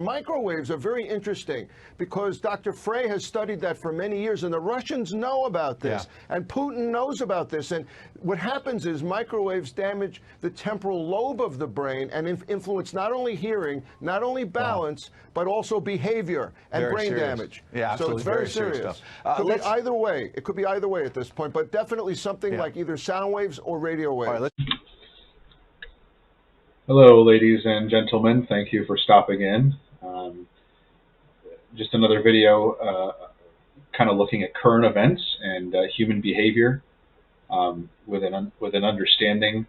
Microwaves are very interesting because Dr. Frey has studied that for many years, and the Russians know about this, and Putin knows about this. And what happens is microwaves damage the temporal lobe of the brain and influence not only hearing, not only balance, but also behavior and Very brain serious. damage. Yeah, absolutely. So it's very serious. Could be either way. It could be either way at this point, but definitely something like either sound waves or radio waves. Hello, ladies and gentlemen. Thank you for stopping in. Just another video kind of looking at current events and human behavior with an understanding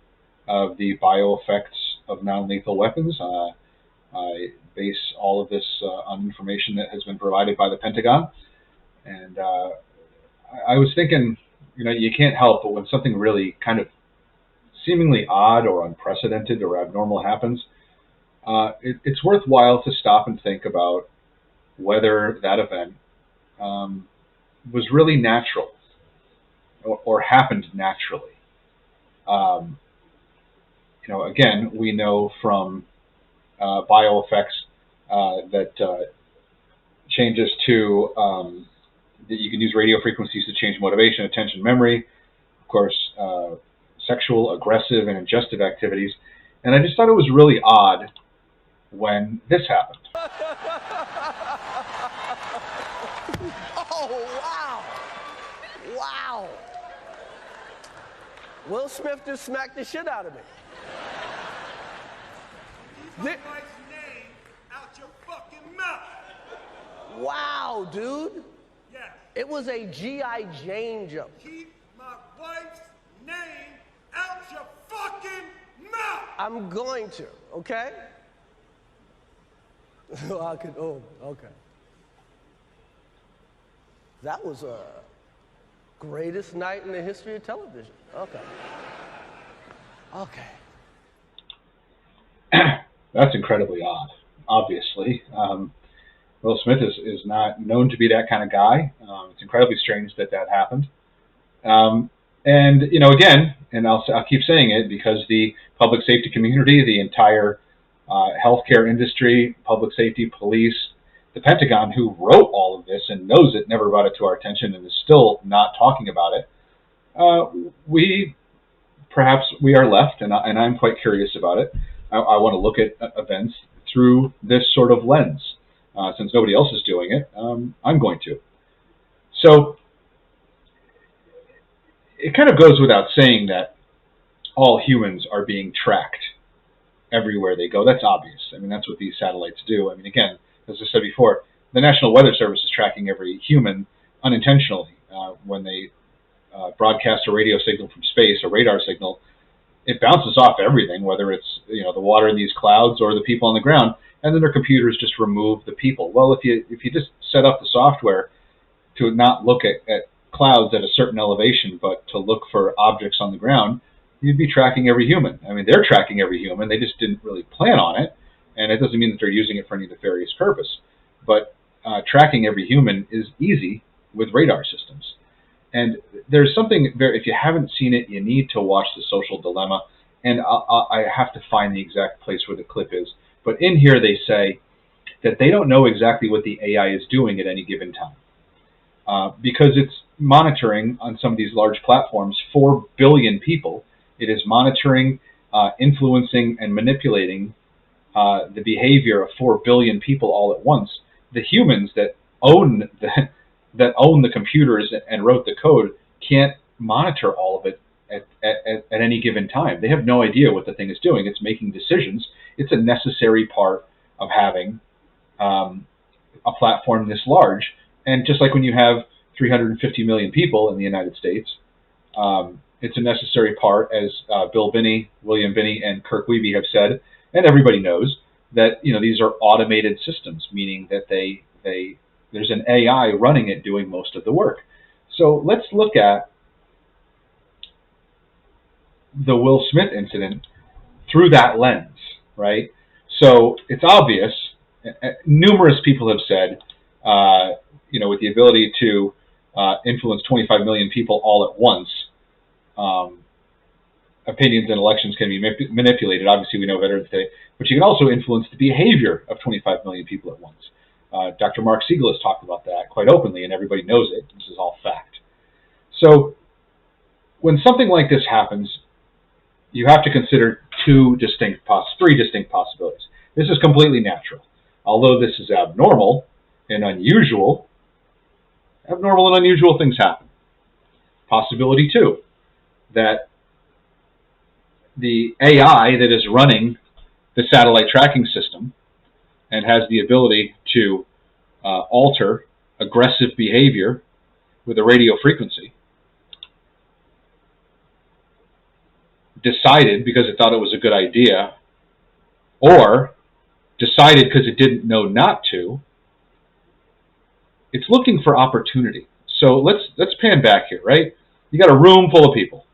of the bioeffects of non-lethal weapons. I base all of this on information that has been provided by the Pentagon. And I was thinking, you can't help but when something really kind of seemingly odd or unprecedented or abnormal happens, it's worthwhile to stop and think about whether that event was really natural or happened naturally. Again, we know from bioeffects that changes to that you can use radio frequencies to change motivation, attention, memory, of course, sexual, aggressive, and ingestive activities. And I just thought it was really odd when this happened. Oh, wow. Wow. Will Smith just smacked the shit out of me. Keep my wife's name out your fucking mouth. Wow, dude. Yes. It was a G.I. Jane jump. Keep my wife's name out your fucking mouth. I'm going to, okay? Okay. That was a greatest night in the history of television. Okay. Okay. That's incredibly odd, obviously. Will Smith is not known to be that kind of guy. It's incredibly strange that happened. And, again, and I'll keep saying it because the public safety community, the entire healthcare industry, public safety, police, the Pentagon, who wrote all of this and knows it, never brought it to our attention and is still not talking about it. We are left, and I'm quite curious about it. I want to look at events through this sort of lens. Since nobody else is doing it, I'm going to. So it kind of goes without saying that all humans are being tracked everywhere they go. That's obvious. I mean, that's what these satellites do. I mean, again, as I said before, the National Weather Service is tracking every human unintentionally. When they broadcast a radio signal from space, a radar signal, it bounces off everything, whether it's the water in these clouds or the people on the ground, and then their computers just remove the people. Well, if you just set up the software to not look at clouds at a certain elevation, but to look for objects on the ground, you'd be tracking every human. I mean, they're tracking every human. They just didn't really plan on it, and it doesn't mean that they're using it for any nefarious purpose. But tracking every human is easy with radar systems. And there's something very, if you haven't seen it, you need to watch The Social Dilemma. And I have to find the exact place where the clip is. But in here they say that they don't know exactly what the AI is doing at any given time. Because it's monitoring on some of these large platforms 4 billion people. It is monitoring, influencing, and manipulating the behavior of 4 billion people all at once. The humans that own the computers and wrote the code can't monitor all of it at any given time. They have no idea what the thing is doing. It's making decisions. It's a necessary part of having a platform this large. And just like when you have 350 million people in the United States, it's a necessary part, as Bill Binney, William Binney, and Kirk Wiebe have said, and everybody knows that these are automated systems, meaning that there's an AI running it doing most of the work. So let's look at the Will Smith incident through that lens, right? So it's obvious. Numerous people have said, with the ability to influence 25 million people all at once, opinions in elections can be manipulated. Obviously, we know Veterans Day, but you can also influence the behavior of 25 million people at once. Dr. Mark Siegel has talked about that quite openly, and everybody knows it. This is all fact. So when something like this happens, you have to consider three distinct possibilities. This is completely natural. Although this is abnormal and unusual, abnormal and unusual things happen. Possibility 2, that the AI that is running the satellite tracking system and has the ability to alter aggressive behavior with a radio frequency decided because it thought it was a good idea, or decided because it didn't know not to. It's looking for opportunity. So let's pan back here, right? You got a room full of people.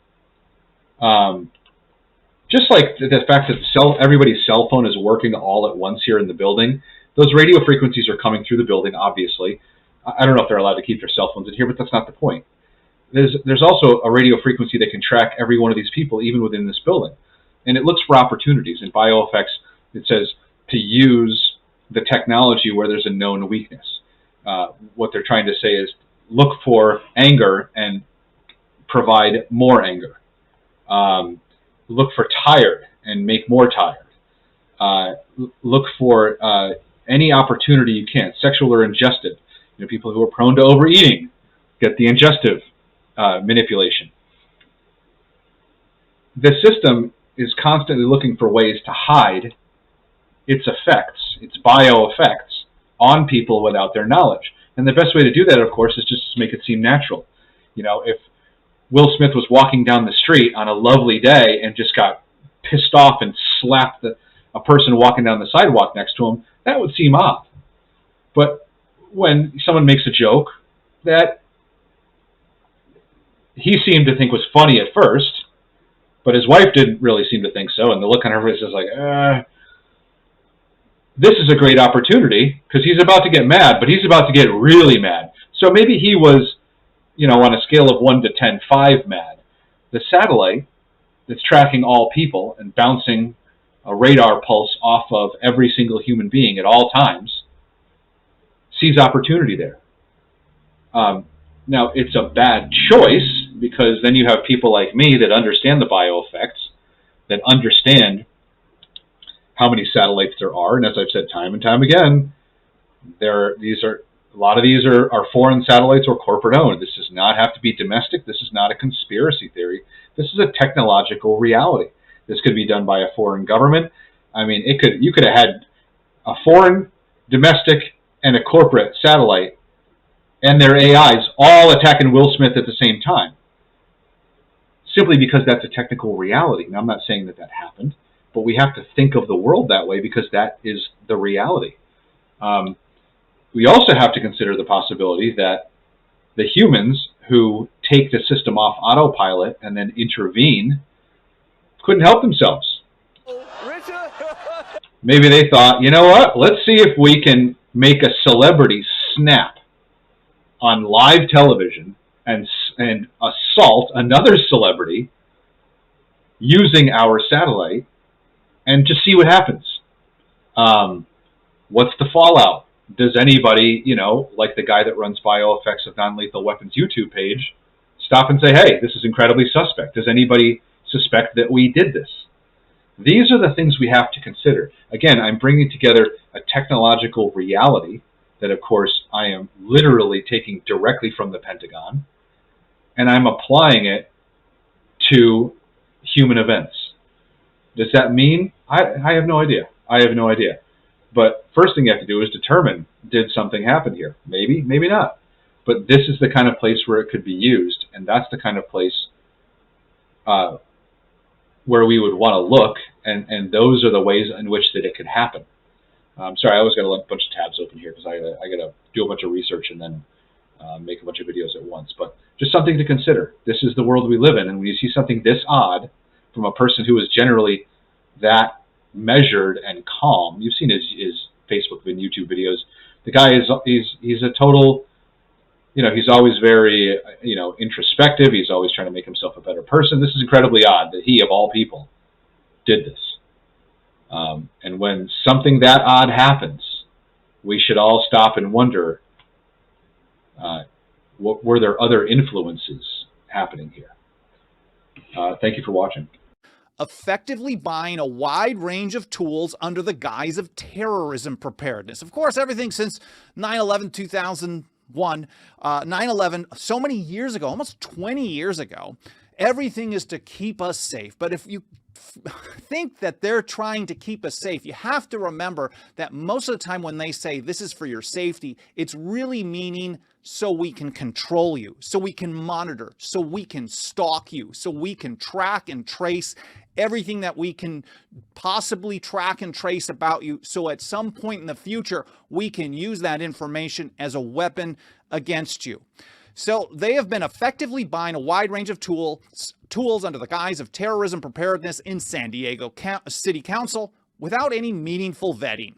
Just like the fact that everybody's cell phone is working all at once here in the building, those radio frequencies are coming through the building, obviously. I don't know if they're allowed to keep their cell phones in here, but that's not the point. There's also a radio frequency that can track every one of these people, even within this building. And it looks for opportunities. In Bioeffects, it says to use the technology where there's a known weakness. What they're trying to say is look for anger and provide more anger. Look for tired and make more tired. Look for any opportunity you can, sexual or ingested. People who are prone to overeating get the ingestive manipulation. The system is constantly looking for ways to hide its effects, its bioeffects, on people without their knowledge. And the best way to do that, of course, is just to make it seem natural. If Will Smith was walking down the street on a lovely day and just got pissed off and slapped a person walking down the sidewalk next to him, that would seem odd. But when someone makes a joke that he seemed to think was funny at first, but his wife didn't really seem to think so, and the look on her face is like, this is a great opportunity, because he's about to get mad, but he's about to get really mad. So maybe he was, on a scale of 1 to 10, 5 mad. The satellite that's tracking all people and bouncing a radar pulse off of every single human being at all times sees opportunity there. Now, it's a bad choice, because then you have people like me that understand the bioeffects, that understand how many satellites there are, and as I've said time and time again, a lot of these are foreign satellites or corporate owned. This does not have to be domestic. This is not a conspiracy theory. This is a technological reality. This could be done by a foreign government. I mean, you could have had a foreign, domestic, and a corporate satellite and their AIs all attacking Will Smith at the same time, simply because that's a technical reality. Now, I'm not saying that happened, but we have to think of the world that way, because that is the reality. We also have to consider the possibility that the humans who take the system off autopilot and then intervene couldn't help themselves. Maybe they thought, you know what, let's see if we can make a celebrity snap on live television and assault another celebrity using our satellite, and just see what happens. What's the fallout? Does anybody, like the guy that runs Bioeffects of Non-Lethal Weapons YouTube page, stop and say, hey, this is incredibly suspect? Does anybody suspect that we did this? These are the things we have to consider. Again, I'm bringing together a technological reality that, of course, I am literally taking directly from the Pentagon, and I'm applying it to human events. Does that mean? I have no idea. I have no idea. But first thing you have to do is determine, did something happen here? Maybe, maybe not. But this is the kind of place where it could be used, and that's the kind of place where we would want to look, and those are the ways in which that it could happen. Sorry, I always got a bunch of tabs open here because I got to do a bunch of research and then make a bunch of videos at once. But just something to consider. This is the world we live in, and when you see something this odd from a person who is generally that measured and calm, you've seen his Facebook and YouTube videos. The guy he's a total he's always very, introspective. He's always trying to make himself a better person. This is incredibly odd that he, of all people, did this. And when something that odd happens, we should all stop and wonder, what were there other influences happening here? Thank you for watching. Effectively buying a wide range of tools under the guise of terrorism preparedness. Of course, everything since 9/11, 2001, 9/11, so many years ago, almost 20 years ago, everything is to keep us safe. But if you think that they're trying to keep us safe, you have to remember that most of the time when they say this is for your safety, it's really meaning so we can control you, so we can monitor, so we can stalk you, so we can track and trace everything that we can possibly track and trace about you. So at some point in the future, we can use that information as a weapon against you. So they have been effectively buying a wide range of tools under the guise of terrorism preparedness in San Diego City Council without any meaningful vetting.